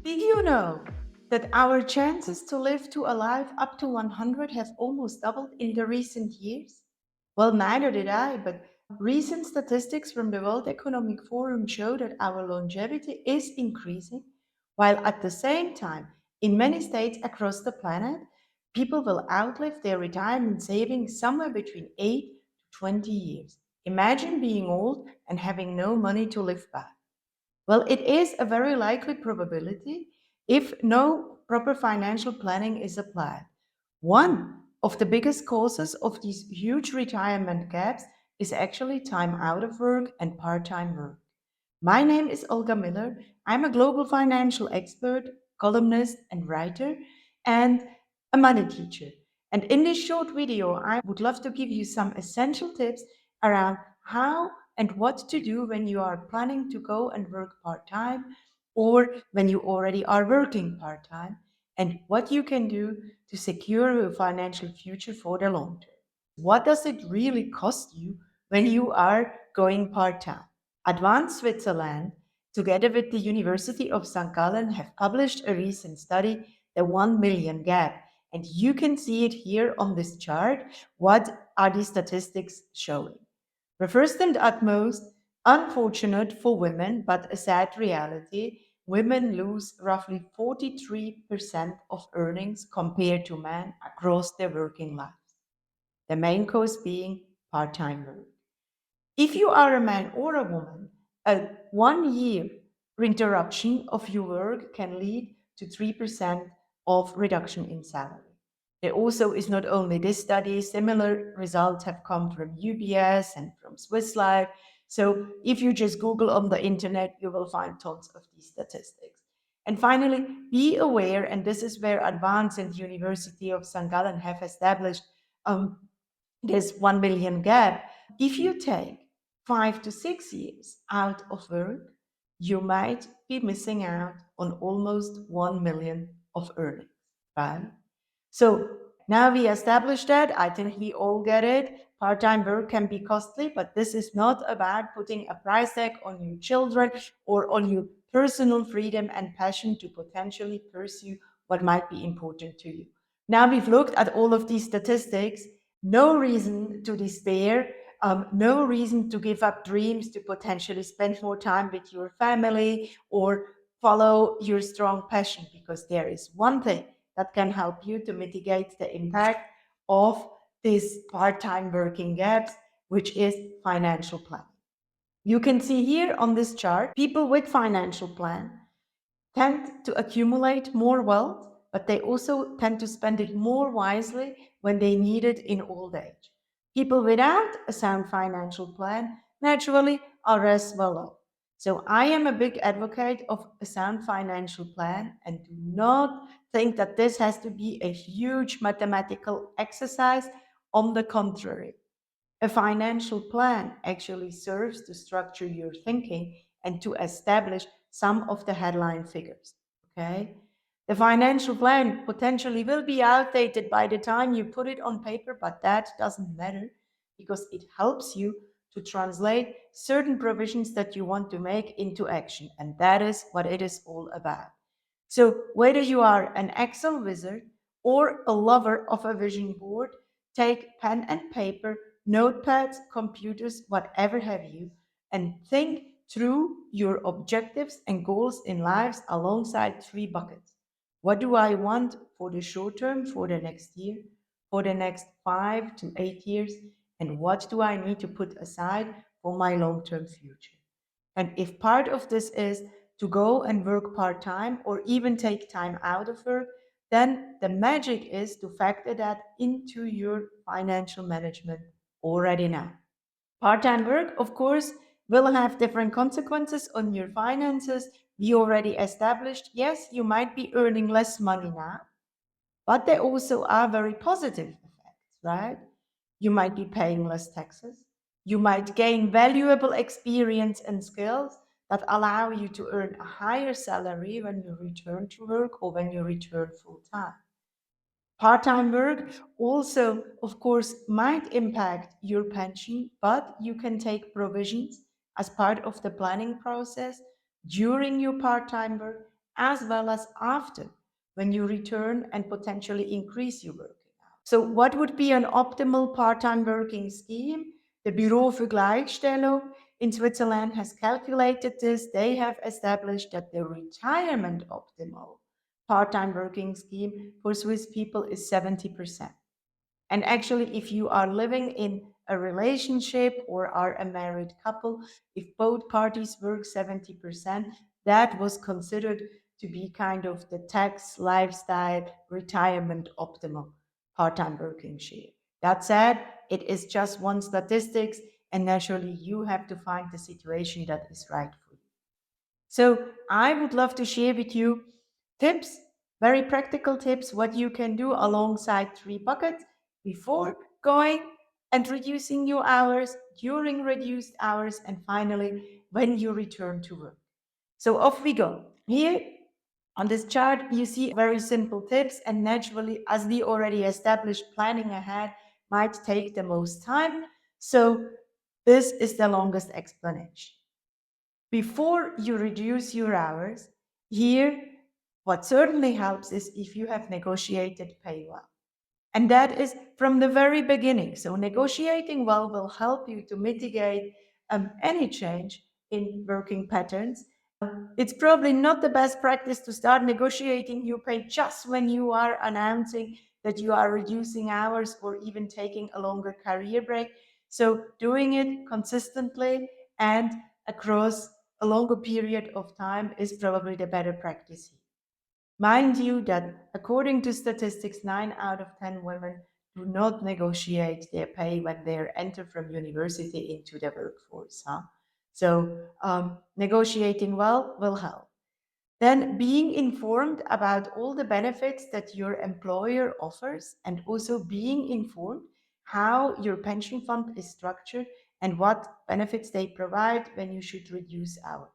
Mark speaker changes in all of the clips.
Speaker 1: Did you know that our chances to live to alive up to 100 have almost doubled in the recent years? Well, neither did I, but recent statistics from the World Economic Forum show that our longevity is increasing, while at the same time, in many states across the planet, people will outlive their retirement savings somewhere between 8 to 20 years. Imagine being old and having no money to live by. Well, it is a very likely probability if no proper financial planning is applied. One of the biggest causes of these huge retirement gaps is actually time out of work and part time work. My name is Olga Miler. I'm a global financial expert, columnist, and writer, and a money teacher. And in this short video, I would love to give you some essential tips around how and what to do when you are planning to go and work part time or when you already are working part time, and what you can do to secure your financial future for the long term. What does it really cost you when you are going part time? Advanced Switzerland, together with the University of St. Gallen, have published a recent study, the 1 million gap. And you can see it here on this chart. What are the statistics showing? The first and utmost, unfortunate for women, but a sad reality, women lose roughly 43% of earnings compared to men across their working lives. The main cause being part time work. If you are a man or a woman, a 1 year interruption of your work can lead to 3% of reduction in salary. There also is not only this study, similar results have come from UBS and from Swiss Life. So if you just Google on the internet, you will find tons of these statistics. And finally, be aware, and this is where Advance and the University of St. Gallen have established this 1 million gap. If you take 5 to 6 years out of work, you might be missing out on almost 1 million of earnings, right? So now we established that. I think we all get it. Part time work can be costly, but this is not about putting a price tag on your children or on your personal freedom and passion to potentially pursue what might be important to you. Now we've looked at all of these statistics. No reason to despair, no reason to give up dreams to potentially spend more time with your family or follow your strong passion, because there is one thing that can help you to mitigate the impact of these part-time working gaps, which is financial planning. You can see here on this chart, people with financial plan tend to accumulate more wealth, but they also tend to spend it more wisely when they need it in old age. People without a sound financial plan naturally are less well off. So I am a big advocate of a sound financial plan, and do not think that this has to be a huge mathematical exercise. On the contrary, a financial plan actually serves to structure your thinking and to establish some of the headline figures. Okay? The financial plan potentially will be outdated by the time you put it on paper, but that doesn't matter because it helps you to translate certain provisions that you want to make into action. And that is what it is all about. So, whether you are an Excel wizard or a lover of a vision board, take pen and paper, notepads, computers, whatever have you, and think through your objectives and goals in lives alongside three buckets. What do I want for the short term, for the next year, for the next 5 to 8 years, and what do I need to put aside for my long term future? And if part of this is to go and work part time or even take time out of work, then the magic is to factor that into your financial management already now. Part time work, of course, will have different consequences on your finances. We already established, yes, you might be earning less money now, but there also are very positive effects, right? You might be paying less taxes. You might gain valuable experience and skills that allow you to earn a higher salary when you return to work or when you return full time. Part time work also, of course, might impact your pension, but you can take provisions as part of the planning process during your part time work as well as after, when you return and potentially increase your working hours. So, what would be an optimal part time working scheme? The Büro für Gleichstellung in Switzerland has calculated this. They have established that the retirement optimal part time working scheme for Swiss people is 70%. And actually, if you are living in a relationship or are a married couple, if both parties work 70%, that was considered to be kind of the tax, lifestyle, retirement optimal part time working share. That said, it is just one statistics, and naturally, you have to find the situation that is right for you. So I would love to share with you tips, very practical tips, what you can do alongside three buckets before going and reducing your hours, during reduced hours, and finally when you return to work. So off we go. Here on this chart, you see very simple tips, and naturally, as we already established, planning ahead might take the most time. So this is the longest explanation. Before you reduce your hours, here, what certainly helps is if you have negotiated pay well. And that is from the very beginning. So, negotiating well will help you to mitigate any change in working patterns. It's probably not the best practice to start negotiating your pay just when you are announcing that you are reducing hours or even taking a longer career break. So, doing it consistently and across a longer period of time is probably the better practice. Mind you that according to statistics, 9 out of 10 women do not negotiate their pay when they enter from university into the workforce. So negotiating well will help. Then being informed about all the benefits that your employer offers and also being informed how your pension fund is structured and what benefits they provide when you should reduce hours.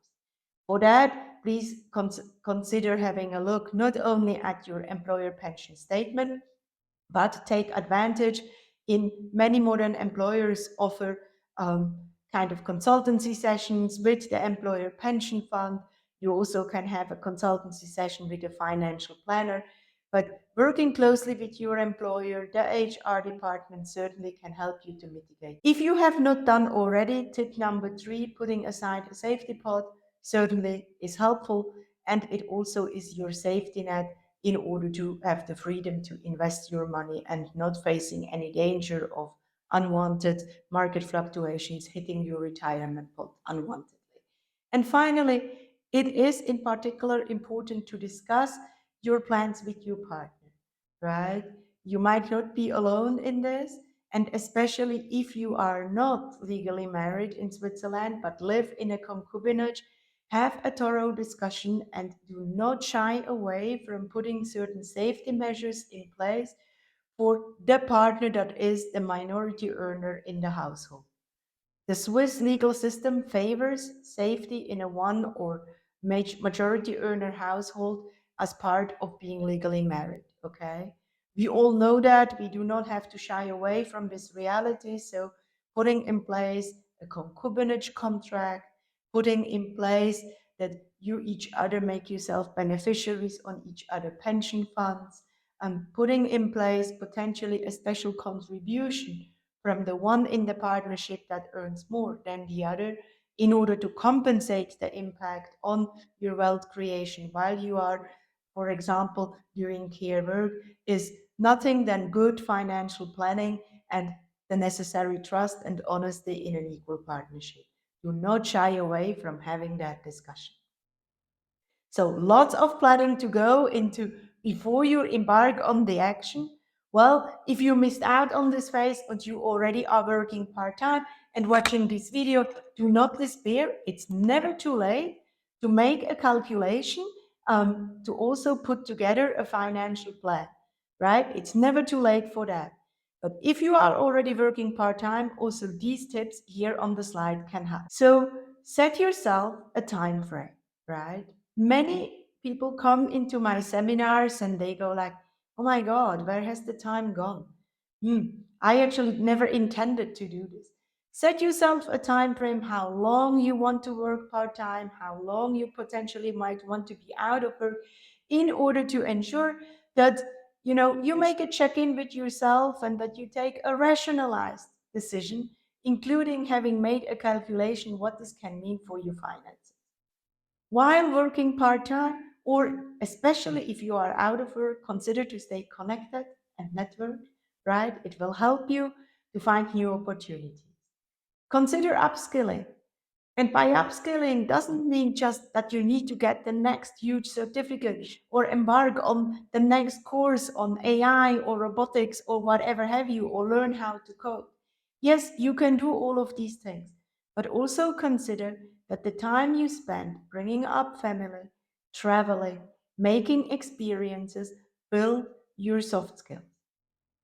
Speaker 1: For that, please consider having a look not only at your employer pension statement, but take advantage in many modern employers offer kind of consultancy sessions with the employer pension fund. You also can have a consultancy session with a financial planner. But working closely with your employer, the HR department certainly can help you to mitigate. If you have not done already, tip number three, putting aside a safety pot certainly is helpful, and it also is your safety net in order to have the freedom to invest your money and not facing any danger of unwanted market fluctuations hitting your retirement pot unwantedly. And finally, it is in particular important to discuss your plans with your partner, right? You might not be alone in this, and especially if you are not legally married in Switzerland but live in a concubinage, have a thorough discussion and do not shy away from putting certain safety measures in place for the partner that is the minority earner in the household. The Swiss legal system favors safety in a one or majority earner household as part of being legally married. Okay. We all know that. We do not have to shy away from this reality. So, putting in place a concubinage contract, putting in place that you each other make yourself beneficiaries on each other pension funds, and putting in place potentially a special contribution from the one in the partnership that earns more than the other in order to compensate the impact on your wealth creation while you are, for example, doing care work is nothing than good financial planning and the necessary trust and honesty in an equal partnership. Do not shy away from having that discussion. So lots of planning to go into before you embark on the action. Well, if you missed out on this phase but you already are working part-time and watching this video, do not despair. It's never too late to make a calculation, to also put together a financial plan, right? It's never too late for that. But if you are already working part-time, also these tips here on the slide can help. So set yourself a time frame, right? Many people come into my seminars and they go like, oh my God, where has the time gone? I actually never intended to do this. Set yourself a time frame how long you want to work part time, how long you potentially might want to be out of work in order to ensure that you make a check-in with yourself and that you take a rationalized decision, including having made a calculation what this can mean for your finances. While working part time, or especially if you are out of work, consider to stay connected and network, right? It will help you to find new opportunities. Consider upskilling. And by upskilling doesn't mean just that you need to get the next huge certificate or embark on the next course on AI or robotics or whatever have you, or learn how to code. Yes, you can do all of these things, but also consider that the time you spend bringing up family, traveling, making experiences build your soft skills.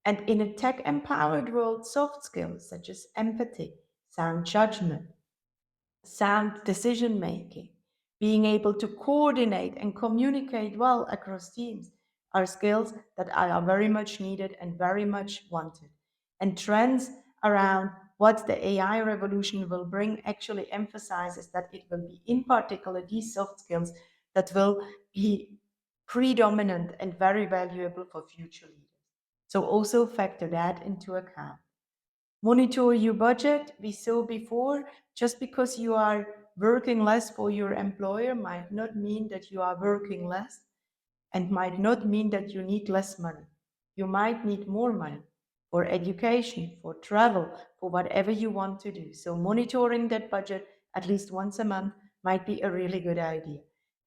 Speaker 1: And in a tech empowered world, soft skills such as empathy, sound judgment, sound decision making, being able to coordinate and communicate well across teams are skills that are very much needed and very much wanted. And trends around what the AI revolution will bring actually emphasizes that it will be, in particular, these soft skills that will be predominant and very valuable for future leaders. So also factor that into account. Monitor your budget. We saw before, just because you are working less for your employer might not mean that you are working less, and might not mean that you need less money. You might need more money for education, for travel, for whatever you want to do. So, monitoring that budget at least once a month might be a really good idea.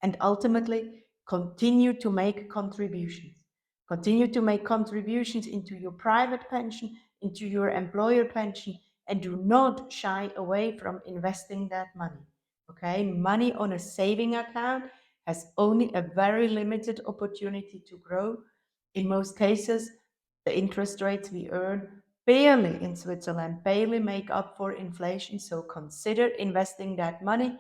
Speaker 1: And ultimately, continue to make contributions. Continue to make contributions into your private pension, into your employer pension, and do not shy away from investing that money. Okay, money on a saving account has only a very limited opportunity to grow. In most cases, the interest rates we earn barely in Switzerland barely make up for inflation. So consider investing that money,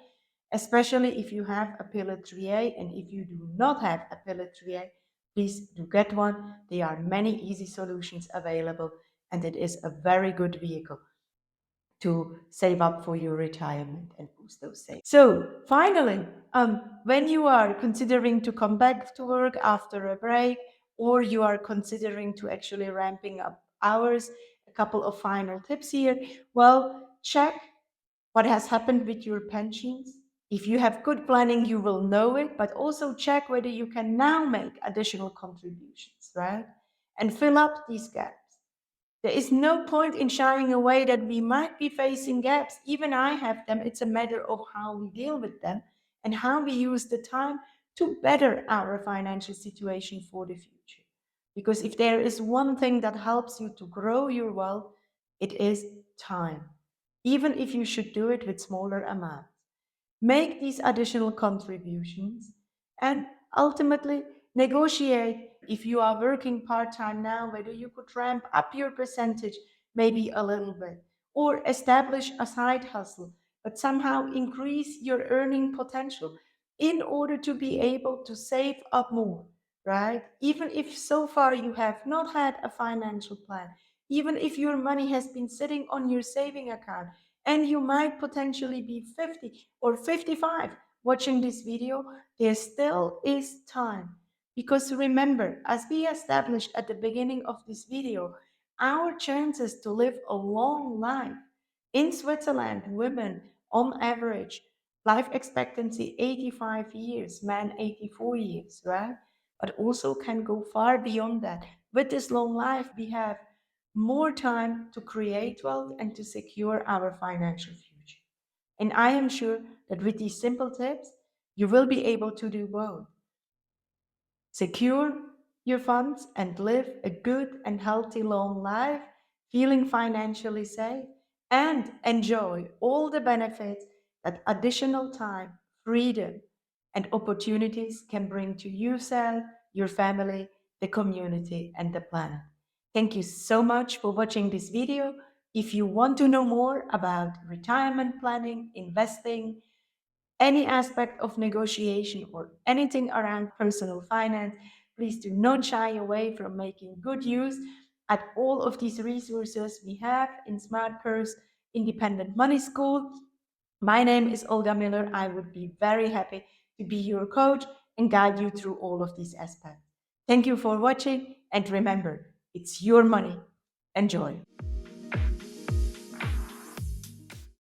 Speaker 1: especially if you have a Pillar 3A. And if you do not have a Pillar 3A, please do get one. There are many easy solutions available, and it is a very good vehicle to save up for your retirement and boost those savings. So, finally, when you are considering to come back to work after a break, or you are considering to actually ramping up hours, a couple of final tips here. Well, check what has happened with your pensions. If you have good planning, you will know it, but also check whether you can now make additional contributions, right? And fill up these gaps. There is no point in shying away that we might be facing gaps. Even I have them. It's a matter of how we deal with them and how we use the time to better our financial situation for the future. Because if there is one thing that helps you to grow your wealth, it is time, even if you should do it with smaller amounts. Make these additional contributions, and ultimately negotiate if you are working part time now, whether you could ramp up your percentage maybe a little bit, or establish a side hustle, but somehow increase your earning potential in order to be able to save up more, right? Even if so far you have not had a financial plan, even if your money has been sitting on your saving account, and you might potentially be 50 or 55 watching this video, there still is time. Because remember, as we established at the beginning of this video, our chances to live a long life in Switzerland, women on average, life expectancy 85 years, men 84 years, right? But also can go far beyond that. With this long life, we have more time to create wealth and to secure our financial future. And I am sure that with these simple tips, you will be able to do both. Secure your funds and live a good and healthy long life, feeling financially safe, and enjoy all the benefits that additional time, freedom, and opportunities can bring to yourself, your family, the community, and the planet. Thank you so much for watching this video. If you want to know more about retirement planning, investing, any aspect of negotiation, or anything around personal finance, please do not shy away from making good use at all of these resources we have in Smart Purse, Independent Money School. My name is Olga Miller. I would be very happy to be your coach and guide you through all of these aspects. Thank you for watching, and remember, it's your money. Enjoy.